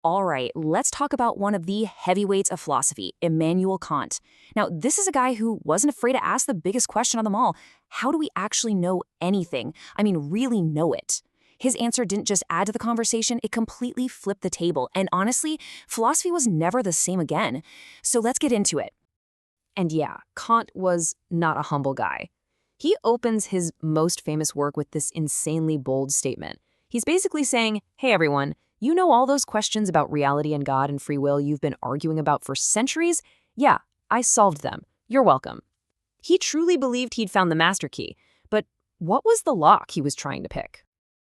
All right, let's talk about one of the heavyweights of philosophy, Immanuel Kant. Now, this is a guy who wasn't afraid to ask the biggest question of them all. How do we actually know anything? I mean, really know it? His answer didn't just add to the conversation, it completely flipped the table. And honestly, philosophy was never the same again. So let's get into it. And yeah, Kant was not a humble guy. He opens his most famous work with this insanely bold statement. He's basically saying, hey everyone, you know all those questions about reality and God and free will you've been arguing about for centuries? Yeah, I solved them. You're welcome. He truly believed he'd found the master key, but what was the lock he was trying to pick?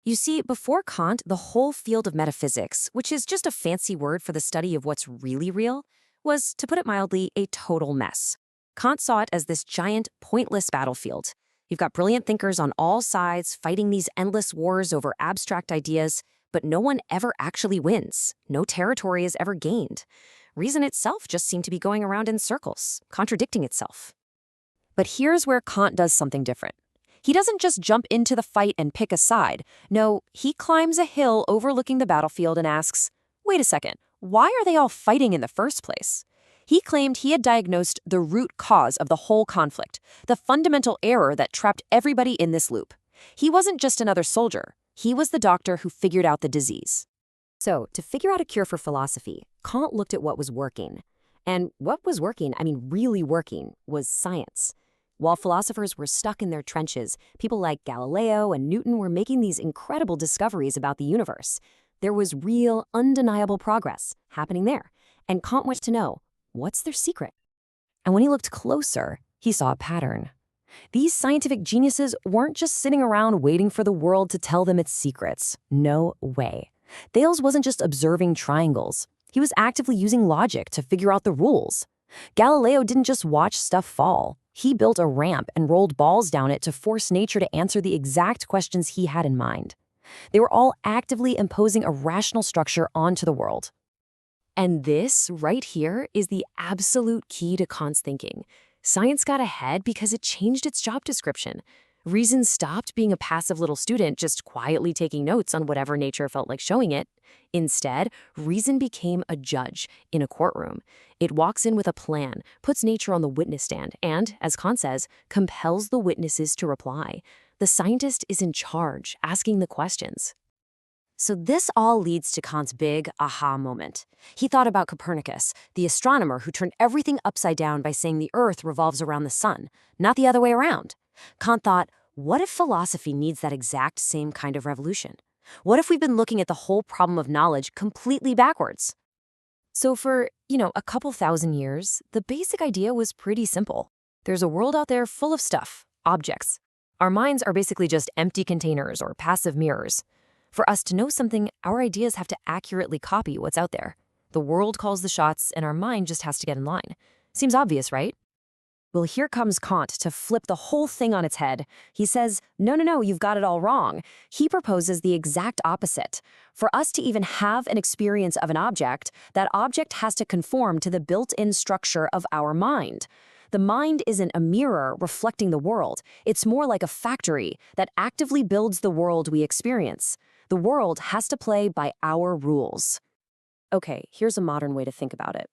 You see, before Kant, the whole field of metaphysics, which is just a fancy word for the study of what's really real, was, to put it mildly, a total mess. Kant saw it as this giant, pointless battlefield. You've got brilliant thinkers on all sides fighting these endless wars over abstract ideas, but no one ever actually wins. No territory is ever gained. Reason itself just seemed to be going around in circles, contradicting itself. But here's where Kant does something different. He doesn't just jump into the fight and pick a side. No, he climbs a hill overlooking the battlefield and asks, wait a second, why are they all fighting in the first place? He claimed he had diagnosed the root cause of the whole conflict, the fundamental error that trapped everybody in this loop. He wasn't just another soldier. He was the doctor who figured out the disease. So, to figure out a cure for philosophy, Kant looked at what was working. And what was working, really working, was science. While philosophers were stuck in their trenches, people like Galileo and Newton were making these incredible discoveries about the universe. There was real, undeniable progress happening there. And Kant wanted to know, what's their secret? And when he looked closer, he saw a pattern. These scientific geniuses weren't just sitting around waiting for the world to tell them its secrets. No way. Thales wasn't just observing triangles. He was actively using logic to figure out the rules. Galileo didn't just watch stuff fall. He built a ramp and rolled balls down it to force nature to answer the exact questions he had in mind. They were all actively imposing a rational structure onto the world. And this, right here, is the absolute key to Kant's thinking. Science got ahead because it changed its job description. Reason stopped being a passive little student just quietly taking notes on whatever nature felt like showing it. Instead, reason became a judge in a courtroom. It walks in with a plan, puts nature on the witness stand, and, as Kant says, compels the witnesses to reply. The scientist is in charge, asking the questions. So this all leads to Kant's big aha moment. He thought about Copernicus, the astronomer who turned everything upside down by saying the Earth revolves around the sun, not the other way around. Kant thought, what if philosophy needs that exact same kind of revolution? What if we've been looking at the whole problem of knowledge completely backwards? So for, a couple thousand years, the basic idea was pretty simple. There's a world out there full of stuff, objects. Our minds are basically just empty containers or passive mirrors. For us to know something, our ideas have to accurately copy what's out there. The world calls the shots, and our mind just has to get in line. Seems obvious, right? Well, here comes Kant to flip the whole thing on its head. He says, no, you've got it all wrong. He proposes the exact opposite. For us to even have an experience of an object, that object has to conform to the built-in structure of our mind. The mind isn't a mirror reflecting the world. It's more like a factory that actively builds the world we experience. The world has to play by our rules. Okay, here's a modern way to think about it.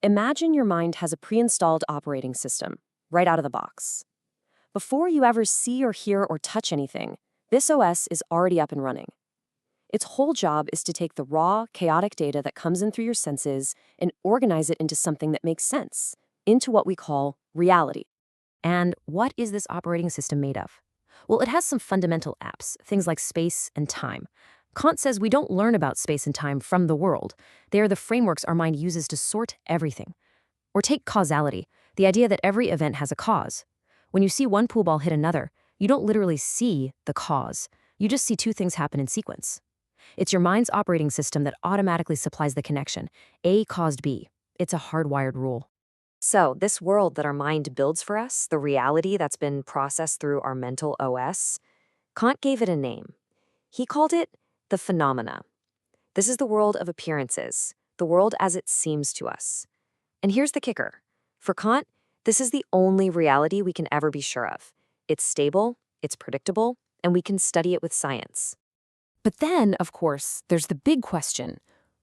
Imagine your mind has a pre-installed operating system, right out of the box. Before you ever see or hear or touch anything, this OS is already up and running. Its whole job is to take the raw, chaotic data that comes in through your senses and organize it into something that makes sense, into what we call reality. And what is this operating system made of? Well, it has some fundamental apps, things like space and time. Kant says we don't learn about space and time from the world. They are the frameworks our mind uses to sort everything. Or take causality, the idea that every event has a cause. When you see one pool ball hit another, you don't literally see the cause. You just see two things happen in sequence. It's your mind's operating system that automatically supplies the connection. A caused B. It's a hardwired rule. So, this world that our mind builds for us, the reality that's been processed through our mental OS, Kant gave it a name. He called it the phenomena. This is the world of appearances, the world as it seems to us. And here's the kicker. For Kant, this is the only reality we can ever be sure of. It's stable, it's predictable, and we can study it with science. But then, of course, there's the big question.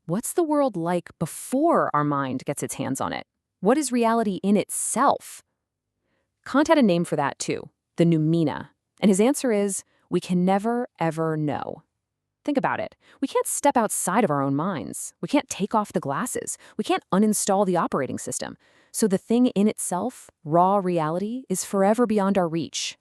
What's the world like before our mind gets its hands on it? What is reality in itself? Kant had a name for that too, the noumena. And his answer is, we can never, ever know. Think about it. We can't step outside of our own minds. We can't take off the glasses. We can't uninstall the operating system. So the thing in itself, raw reality, is forever beyond our reach.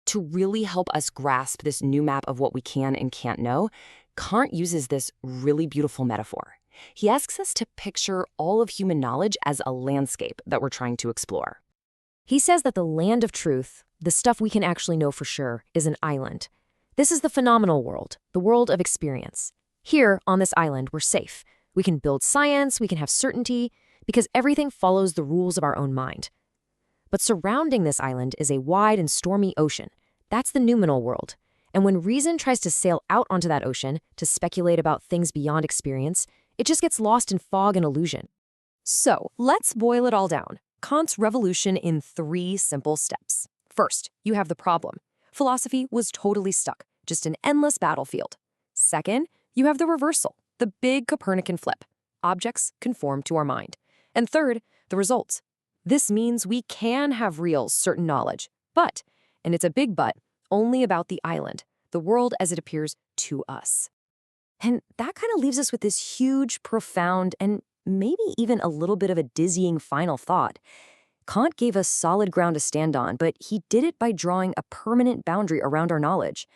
To really help us grasp this new map of what we can and can't know, Kant uses this really beautiful metaphor. He asks us to picture all of human knowledge as a landscape that we're trying to explore. He says that the land of truth, the stuff we can actually know for sure, is an island. This is the phenomenal world, the world of experience. Here, on this island, we're safe. We can build science, we can have certainty, because everything follows the rules of our own mind. But surrounding this island is a wide and stormy ocean. That's the noumenal world. And when reason tries to sail out onto that ocean to speculate about things beyond experience, it just gets lost in fog and illusion. So, let's boil it all down. Kant's revolution in 3 simple steps. First, you have the problem. Philosophy was totally stuck, just an endless battlefield. Second, you have the reversal, the big Copernican flip. Objects conform to our mind. And third, the results. This means we can have real, certain knowledge, but, and it's a big but, only about the island, the world as it appears to us. And that kind of leaves us with this huge, profound, and maybe even a little bit of a dizzying final thought. Kant gave us solid ground to stand on, but he did it by drawing a permanent boundary around our knowledge.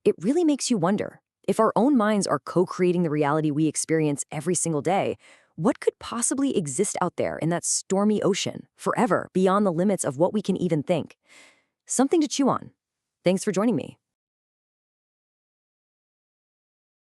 It really makes you wonder, if our own minds are co-creating the reality we experience every single day, what could possibly exist out there in that stormy ocean, forever, beyond the limits of what we can even think? Something to chew on. Thanks for joining me.